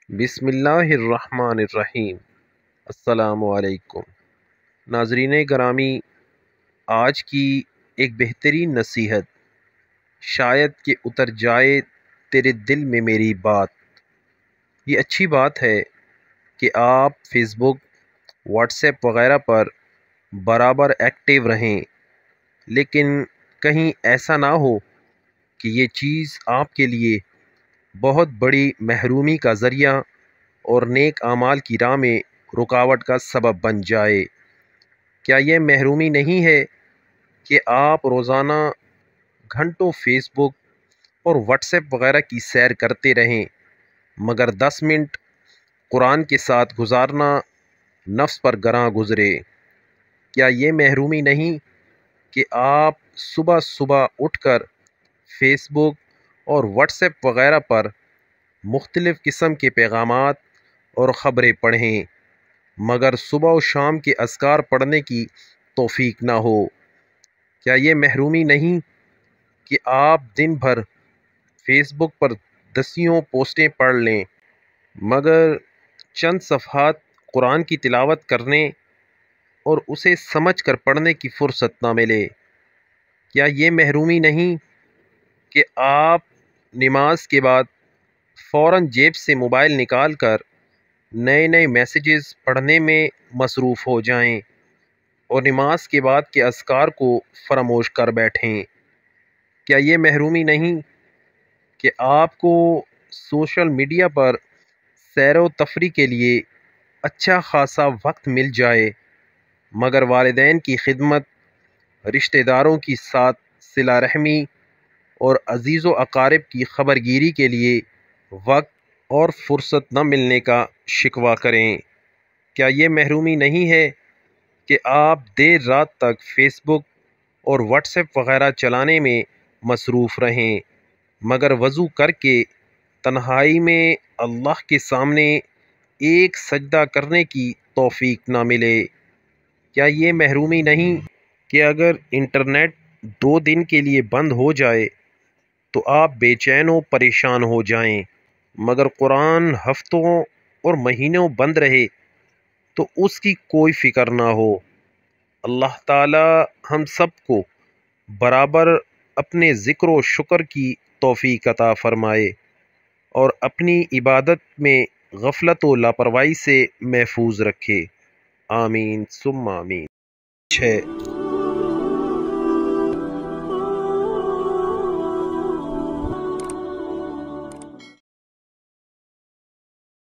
بسم اللہ الرحمن الرحیم۔ السلام علیکم ناظرین گرامی، آج کی ایک بہترین نصیحت، شاید کہ اتر جائے تیرے دل میں میری بات۔ یہ اچھی بات ہے کہ آپ فیس بک، واٹس ایپ وغیرہ پر برابر ایکٹیو رہیں، لیکن کہیں ایسا نہ ہو کہ یہ چیز آپ کے لیے بہت بڑی محرومی کا ذریعہ اور نیک اعمال کی راہ میں رکاوٹ کا سبب بن جائے۔ کیا یہ محرومی نہیں ہے کہ آپ روزانہ گھنٹوں فیس بک اور واٹس ایپ وغیرہ کی سیر کرتے رہیں، مگر 10 منٹ قرآن کے ساتھ گزارنا نفس پر گراں گزرے؟ کیا یہ محرومی نہیں کہ آپ صبح صبح اٹھ کر فیس بک اور واٹس ایپ وغیرہ پر مختلف قسم کے پیغامات اور خبریں پڑھیں، مگر صبح و شام کے اذکار پڑھنے کی توفیق نہ ہو؟ کیا یہ محرومی نہیں کہ آپ دن بھر فیس بک پر دسیوں پوسٹیں پڑھ لیں، مگر چند صفحات قرآن کی تلاوت کرنے اور اسے سمجھ کر پڑھنے کی فرصت نہ ملے؟ کیا یہ محرومی نہیں کہ آپ نماز کے بعد فوراً جیب سے موبائل نکال کر نئے نئے میسیجز پڑھنے میں مصروف ہو جائیں اور نماز کے بعد کے اذکار کو فراموش کر بیٹھیں؟ کیا یہ محرومی نہیں کہ آپ کو سوشل میڈیا پر سیر و تفریح کے لیے اچھا خاصا وقت مل جائے، مگر والدین کی خدمت، رشتہ داروں کی ساتھ صلہ رحمی اور عزیز و اقارب کی خبرگیری کے لیے وقت اور فرصت نہ ملنے کا شکوہ کریں؟ کیا یہ محرومی نہیں ہے کہ آپ دیر رات تک فیس بک اور واٹس ایپ وغیرہ چلانے میں مصروف رہیں، مگر وضو کر کے تنہائی میں اللہ کے سامنے ایک سجدہ کرنے کی توفیق نہ ملے؟ کیا یہ محرومی نہیں کہ اگر انٹرنیٹ 2 دن کے لیے بند ہو جائے تو آپ بے چین و پریشان ہو جائیں، مگر قرآن ہفتوں اور مہینوں بند رہے تو اس کی کوئی فکر نہ ہو؟ اللہ تعالی ہم سب کو برابر اپنے ذکر و شکر کی توفیق عطا فرمائے اور اپنی عبادت میں غفلت و لاپرواہی سے محفوظ رکھے۔ آمین ثم آمین۔